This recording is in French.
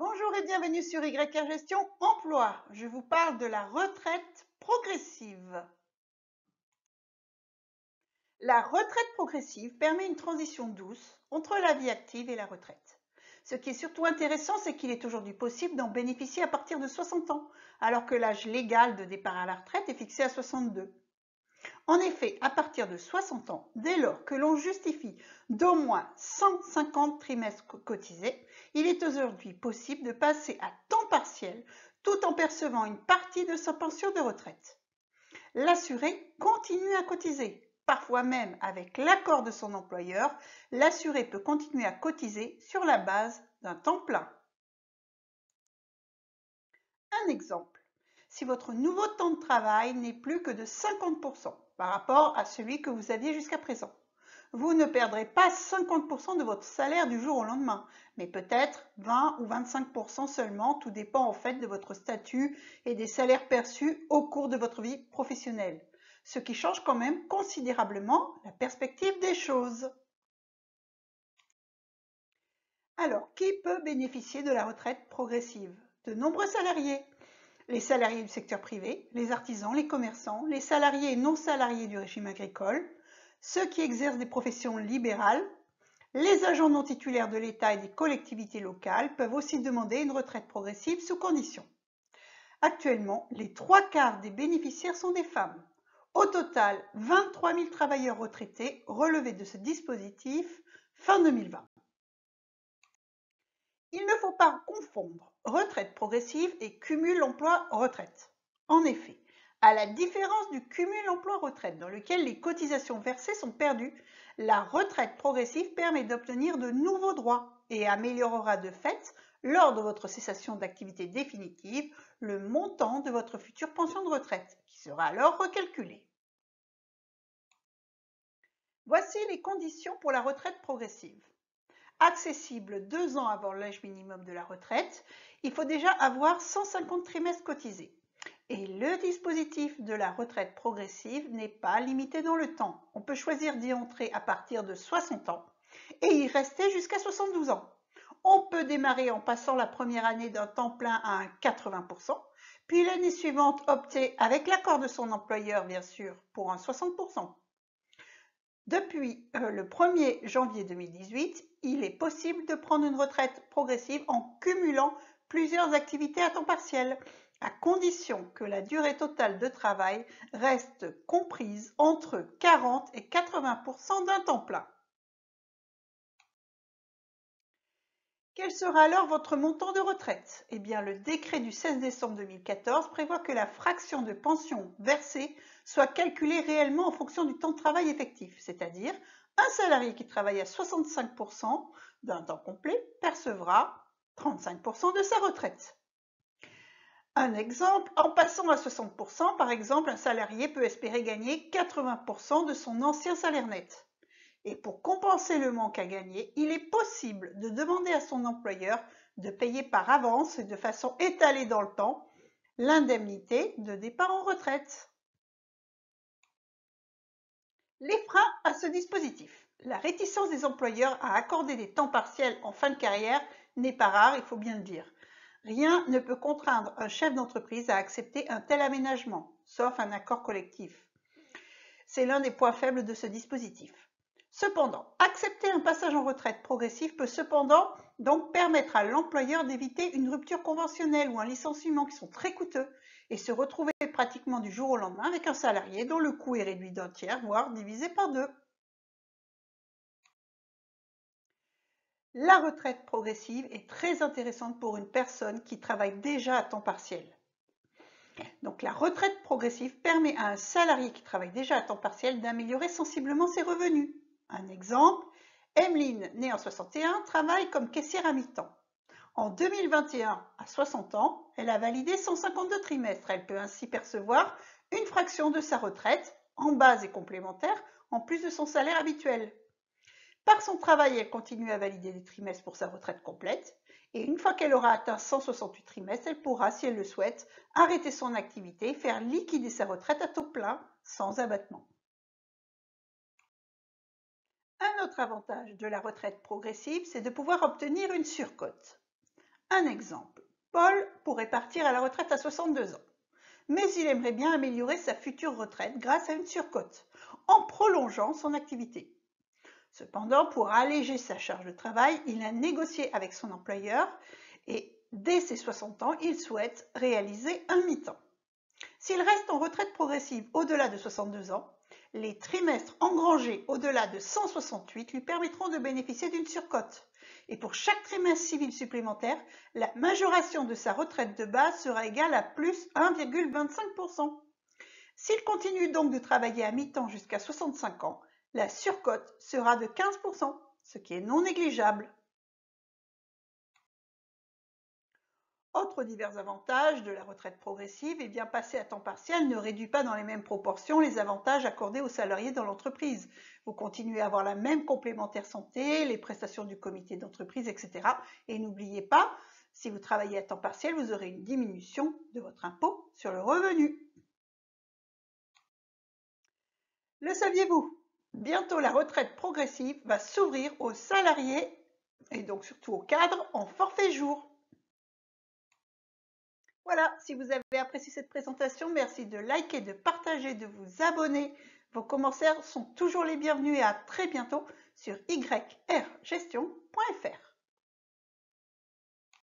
Bonjour et bienvenue sur YR Gestion Emploi. Je vous parle de la retraite progressive. La retraite progressive permet une transition douce entre la vie active et la retraite. Ce qui est surtout intéressant, c'est qu'il est aujourd'hui possible d'en bénéficier à partir de 60 ans, alors que l'âge légal de départ à la retraite est fixé à 62. En effet, à partir de 60 ans, dès lors que l'on justifie d'au moins 150 trimestres cotisés, il est aujourd'hui possible de passer à temps partiel tout en percevant une partie de sa pension de retraite. L'assuré continue à cotiser. Parfois même avec l'accord de son employeur, l'assuré peut continuer à cotiser sur la base d'un temps plein. Un exemple. Si votre nouveau temps de travail n'est plus que de 50% par rapport à celui que vous aviez jusqu'à présent, vous ne perdrez pas 50% de votre salaire du jour au lendemain, mais peut-être 20 ou 25% seulement, tout dépend en fait de votre statut et des salaires perçus au cours de votre vie professionnelle, ce qui change quand même considérablement la perspective des choses. Alors, qui peut bénéficier de la retraite progressive? De nombreux salariés. Les salariés du secteur privé, les artisans, les commerçants, les salariés et non salariés du régime agricole, ceux qui exercent des professions libérales, les agents non titulaires de l'État et des collectivités locales peuvent aussi demander une retraite progressive sous conditions. Actuellement, les 3/4 des bénéficiaires sont des femmes. Au total, 23 000 travailleurs retraités relevés de ce dispositif fin 2020. Il ne faut pas confondre retraite progressive et cumul emploi-retraite. En effet, à la différence du cumul emploi-retraite dans lequel les cotisations versées sont perdues, la retraite progressive permet d'obtenir de nouveaux droits et améliorera de fait, lors de votre cessation d'activité définitive, le montant de votre future pension de retraite, qui sera alors recalculé. Voici les conditions pour la retraite progressive. Accessible 2 ans avant l'âge minimum de la retraite, il faut déjà avoir 150 trimestres cotisés. Et le dispositif de la retraite progressive n'est pas limité dans le temps. On peut choisir d'y entrer à partir de 60 ans et y rester jusqu'à 72 ans. On peut démarrer en passant la première année d'un temps plein à un 80%, puis l'année suivante opter, avec l'accord de son employeur bien sûr, pour un 60%. Depuis le 1er janvier 2018, il est possible de prendre une retraite progressive en cumulant plusieurs activités à temps partiel, à condition que la durée totale de travail reste comprise entre 40 et 80% d'un temps plein. Quel sera alors votre montant de retraite? Eh bien, le décret du 16 décembre 2014 prévoit que la fraction de pension versée soit calculée réellement en fonction du temps de travail effectif, c'est-à-dire un salarié qui travaille à 65% d'un temps complet percevra 35% de sa retraite. Un exemple, en passant à 60%, par exemple, un salarié peut espérer gagner 80% de son ancien salaire net. Et pour compenser le manque à gagner, il est possible de demander à son employeur de payer par avance et de façon étalée dans le temps l'indemnité de départ en retraite. Les freins à ce dispositif. La réticence des employeurs à accorder des temps partiels en fin de carrière n'est pas rare, il faut bien le dire. Rien ne peut contraindre un chef d'entreprise à accepter un tel aménagement, sauf un accord collectif. C'est l'un des points faibles de ce dispositif. Cependant, accepter un passage en retraite progressif peut cependant donc permettre à l'employeur d'éviter une rupture conventionnelle ou un licenciement qui sont très coûteux et se retrouver pratiquement du jour au lendemain avec un salarié dont le coût est réduit d'un tiers, voire divisé par 2. La retraite progressive est très intéressante pour une personne qui travaille déjà à temps partiel. Donc la retraite progressive permet à un salarié qui travaille déjà à temps partiel d'améliorer sensiblement ses revenus. Un exemple, Emeline, née en 61, travaille comme caissière à mi-temps. En 2021, à 60 ans, elle a validé 152 trimestres. Elle peut ainsi percevoir une fraction de sa retraite, en base et complémentaire, en plus de son salaire habituel. Par son travail, elle continue à valider des trimestres pour sa retraite complète. Et une fois qu'elle aura atteint 168 trimestres, elle pourra, si elle le souhaite, arrêter son activité et faire liquider sa retraite à taux plein, sans abattement. Un autre avantage de la retraite progressive, c'est de pouvoir obtenir une surcote. Un exemple. Paul pourrait partir à la retraite à 62 ans, mais il aimerait bien améliorer sa future retraite grâce à une surcote, en prolongeant son activité. Cependant, pour alléger sa charge de travail, il a négocié avec son employeur et dès ses 60 ans, il souhaite réaliser un mi-temps. S'il reste en retraite progressive au-delà de 62 ans, les trimestres engrangés au-delà de 168 lui permettront de bénéficier d'une surcote. Et pour chaque trimestre civil supplémentaire, la majoration de sa retraite de base sera égale à plus 1,25%. S'il continue donc de travailler à mi-temps jusqu'à 65 ans, la surcote sera de 15%, ce qui est non négligeable. Autre divers avantages de la retraite progressive, passer à temps partiel ne réduit pas dans les mêmes proportions les avantages accordés aux salariés dans l'entreprise. Vous continuez à avoir la même complémentaire santé, les prestations du comité d'entreprise, etc. Et n'oubliez pas, si vous travaillez à temps partiel, vous aurez une diminution de votre impôt sur le revenu. Le saviez-vous? Bientôt, la retraite progressive va s'ouvrir aux salariés et donc surtout aux cadres en forfait jour. Voilà, si vous avez apprécié cette présentation, merci de liker, de partager, de vous abonner. Vos commentaires sont toujours les bienvenus et à très bientôt sur yrgestion.fr.